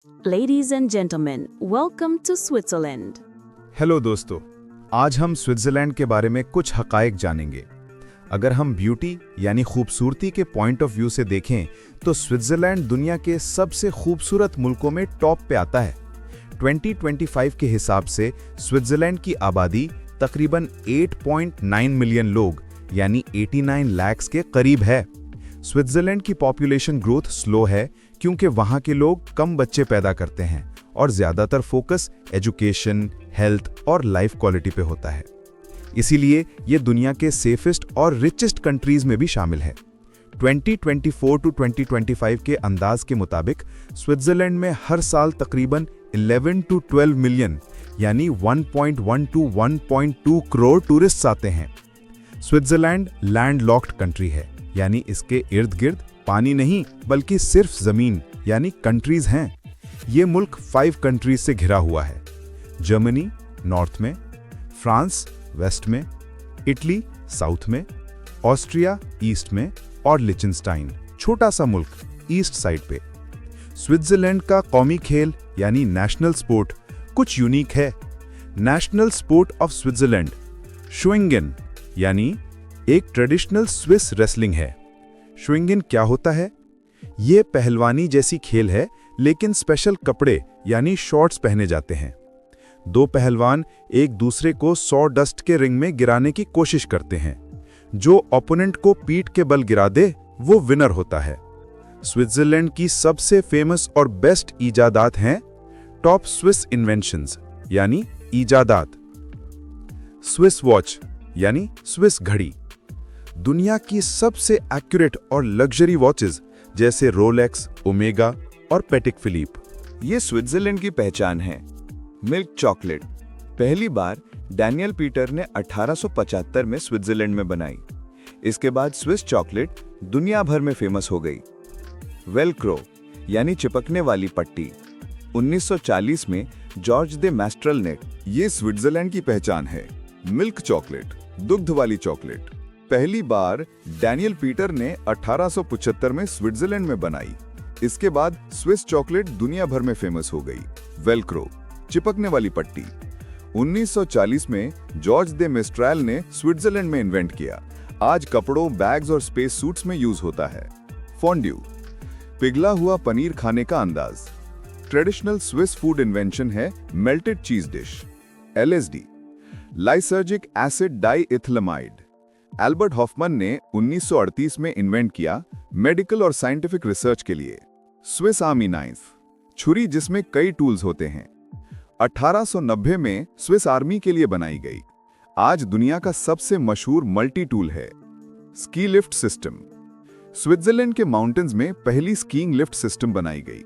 Ladies and gentlemen, welcome to Switzerland. Hello दोस्तों, आज हम स्विट्जरलैंड के बारे में कुछ हकायक जानेंगे। अगर हम ब्यूटी यानी खूबसूरती के पॉइंट ऑफ व्यू से देखें तो स्विट्जरलैंड दुनिया के सबसे खूबसूरत मुल्कों में टॉप पे आता है। 2025 के हिसाब से स्विट्जरलैंड की आबादी तकरीबन 8.9 मिलियन लोग यानी 89 लाख के करीब है। स्विट्जरलैंड की पॉपुलेशन ग्रोथ स्लो है क्योंकि वहाँ के लोग कम बच्चे पैदा करते हैं और ज़्यादातर फोकस एजुकेशन, हेल्थ और लाइफ क्वालिटी पे होता है। इसीलिए ये दुनिया के सेफेस्ट और रिचेस्ट कंट्रीज में भी शामिल है। 2024 टू 2025 के अंदाज के मुताबिक स्विट्जरलैंड में हर साल तकरीबन 11 टू 12 मिलियन यानी 1.1 टू 1.2 करोड़ टूरिस्ट्स आते हैं। स्विट्जरलैंड लैंडलॉक्ड कंट्री है, यानी इसके इर्द गिर्द पानी नहीं बल्कि सिर्फ जमीन यानी कंट्रीज हैं। ये मुल्क 5 कंट्रीज से घिरा हुआ है। जर्मनी नॉर्थ में, फ्रांस वेस्ट में, इटली साउथ में, ऑस्ट्रिया ईस्ट में और लिechtenstein छोटा सा मुल्क ईस्ट साइड पे। स्विट्जरलैंड का कौमी खेल यानी नेशनल स्पोर्ट कुछ यूनिक है। नेशनल स्पोर्ट ऑफ स्विट्जरलैंड श्विंगन यानी एक ट्रेडिशनल स्विस रेसलिंग है। श्विंगन क्या होता है? ये पहलवानी जैसी खेल है लेकिन स्पेशल कपड़े यानी शॉर्ट्स पहने जाते हैं। 2 पहलवान एक दूसरे को सॉ-डस्ट के रिंग में गिराने की कोशिश करते हैं। जो ओपोनेंट को पीठ के बल गिरा दे वो विनर होता है। स्विट्जरलैंड की सबसे फेमस और बेस्ट इजादात हैं टॉप स्विस इन्वेंशंस यानी इजादात। स्विस वॉच यानी स्विस घड़ी, दुनिया की सबसे एक्यूरेट और लग्जरी वॉचेस जैसे रोलेक्स, ओमेगा और पैटेक फिलिप। ये स्विट्जरलैंड की पहचान है। मिल्क चॉकलेट पहली बार डैनियल पीटर ने 1875 में स्विट्जरलैंड में बनाई। इसके बाद स्विस चॉकलेट दुनिया भर में फेमस हो गई। वेलक्रो यानी चिपकने वाली पट्टी 1940 में जॉर्ज दे मैस्ट्रल ने। ये स्विट्जरलैंड की पहचान है। मिल्क चॉकलेट दुग्ध वाली चॉकलेट पहली बार डैनियल पीटर ने 1875 में स्विट्जरलैंड में बनाई। इसके बाद स्विस चॉकलेट दुनिया भर में फेमस हो गई। वेलक्रो चिपकने वाली पट्टी 1940 में जॉर्ज दे मेस्ट्रैल ने स्विट्जरलैंड में इन्वेंट किया। आज कपड़ों, बैग्स और स्पेस सूट्स में यूज होता है। फॉन्ड्यू पिघला हुआ पनीर खाने का अंदाज ट्रेडिशनल स्विस फूड इन्वेंशन है। मेल्टेड चीज dish. LSD lysergic acid डाइइथिलामाइड Albert Hoffman ने 1938 में इन्वेंट किया मेडिकल और साइंटिफिक रिसर्च के लिए। स्विस आर्मी नाइफ छुरी जिसमें कई टूल्स होते हैं 1890 में स्विस आर्मी के लिए बनाई गई। आज दुनिया का सबसे मशहूर मल्टी टूल है। स्की लिफ्ट सिस्टम स्विट्जरलैंड के माउंटेन्स में पहली स्कीइंग लिफ्ट सिस्टम बनाई गई।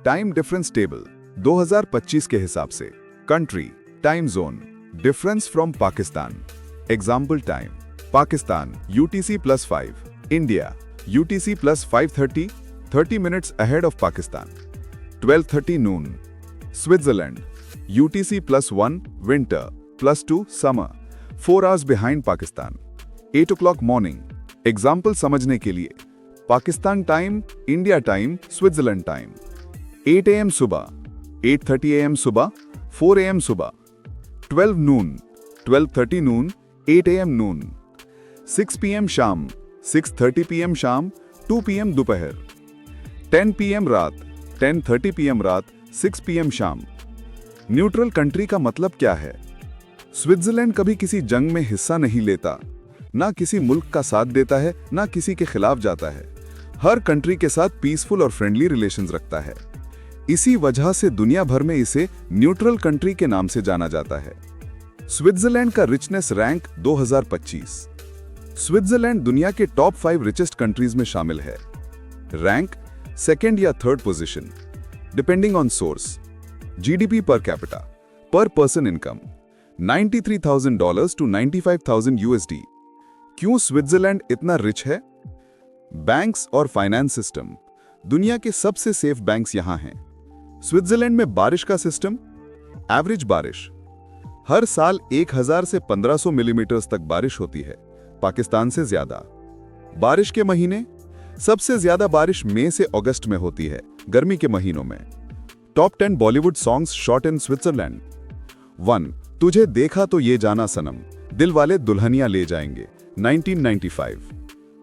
टाइम डिफरेंस टेबल 2025 के हिसाब से country time zone difference from Pakistan. Example time Pakistan UTC+5, India UTC+5:30 30 minutes ahead of Pakistan. 12:30 Noon Switzerland UTC+1 winter +2 summer 4 hours behind Pakistan. 8 o'clock morning example समझने के लिए Pakistan time, India time, Switzerland time. 8 AM सुबह 8:30 AM सुबह 4 AM सुबह। 12 नून 12:30 नून 8 AM Noon. 6 PM शाम 6:30 PM शाम 2 PM दोपहर। 10 PM रात 10:30 PM रात 6 PM शाम। न्यूट्रल कंट्री का मतलब क्या है? स्विट्जरलैंड कभी किसी जंग में हिस्सा नहीं लेता, ना किसी मुल्क का साथ देता है, ना किसी के खिलाफ जाता है। हर कंट्री के साथ पीसफुल और फ्रेंडली रिलेशंस रखता है। इसी वजह से दुनिया भर में इसे न्यूट्रल कंट्री के नाम से जाना जाता है। स्विट्जरलैंड का रिचनेस रैंक 2025। स्विट्जरलैंड दुनिया के टॉप 5 रिचेस्ट कंट्रीज में शामिल है। रैंक 2nd या 3rd position depending on source. GDP per capita पर पर्सन इनकम $93,000 to $95,000 USD। क्यों स्विट्जरलैंड इतना रिच है? बैंक्स और फाइनेंस सिस्टम दुनिया के सबसे सेफ बैंक्स यहां हैं। स्विट्जरलैंड में बारिश का सिस्टम एवरेज बारिश हर साल 1000 से 1500 मिलीमीटर तक बारिश होती है, पाकिस्तान से ज्यादा। बारिश के महीने सबसे ज्यादा बारिश मई से अगस्त में होती है, गर्मी के महीनों में। Top 10 Bollywood songs shot in Switzerland. 1. तुझे देखा तो ये जाना सनम, दिल वाले दुल्हनिया ले जाएंगे, 1995।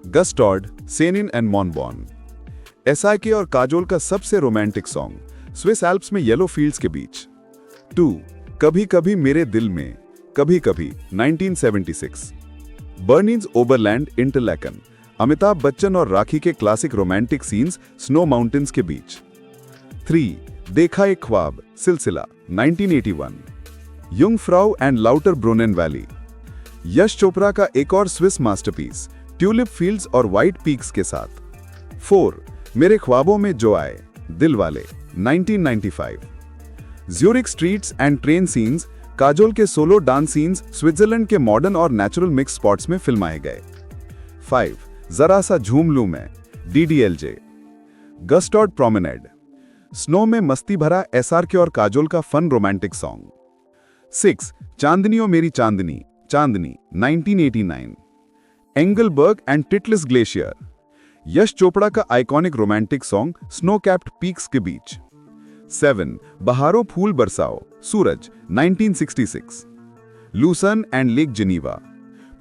गस टॉड, सेनिन एंड मॉनबॉन। एसआईके और काजोल का सबसे रोमांटिक सॉन्ग, स्विस एल्प्स में येलो फील्ड्स के बीच। 2. कभी कभी मेरे दिल में, कभी कभी, 1976। बर्निंस ओबरलैंड इंटरलैकन, अमिताभ बच्चन और राखी के classic romantic scenes snow mountains के बीच। 3. देखा एक ख्वाब, सिलसिला, 1981। Jungfrau and लाउटर ब्रोनेन valley, Yash Chopra का एक और स्विस मास्टरपीस, ट्यूलिप फील्ड्स और व्हाइट पीक्स के साथ। 4. मेरे ख्वाबों में जो आए, दिल वाले, 1995। Zurich streets and train scenes, Kajol के सोलो डांस सीन्स स्विट्जरलैंड के मॉडर्न और नेचुरल मिक्स स्पॉट्स में फिल्माए गए। 5. जरा सा झूम लूं मैं, DDLJ। गस टॉड प्रोमेनेड, स्नो में मस्ती भरा एसआरके और काजोल का फन रोमांटिक सॉन्ग। 6. चांदनी ओ मेरी चांदनी, चांदनी, 1989। एंगलबर्ग and Titlis glacier, Yash Chopra का iconic romantic song snow capped peaks के बीच। 7. बहारों फूल बरसाओ, सूरज, 1966। लूसन एंड लेक जिनीवा,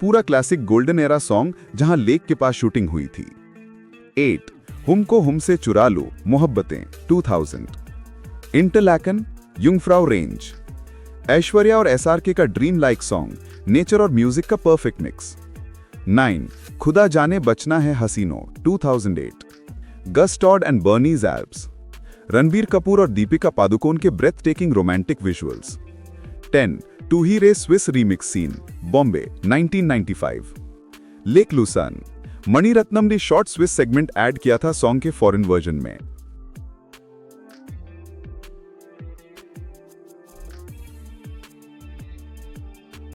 पूरा क्लासिक गोल्डन एरा सॉन्ग जहां लेक के पास शूटिंग हुई थी। 8. हमको हमसे चुरा लो, मोहब्बतें, 2000। इंटरलैकन, युंगफ्राउ रेंज, ऐश्वर्या और एसआरके का ड्रीम लाइक सॉन्ग, नेचर और म्यूजिक का परफेक्ट मिक्स। 9. खुदा जाने बचना है हसीनो, 2008। गस Tod and Bernays Alps, Ranbir Kapoor और दीपिका पादुकोण के breath taking romantic visuals. 10. To ही रे Swiss remix scene, Bombay, 1995। Lake Lausanne, Mani Ratnam ने शॉर्ट स्विस सेगमेंट ऐड किया था सॉन्ग के फॉरेन वर्जन में।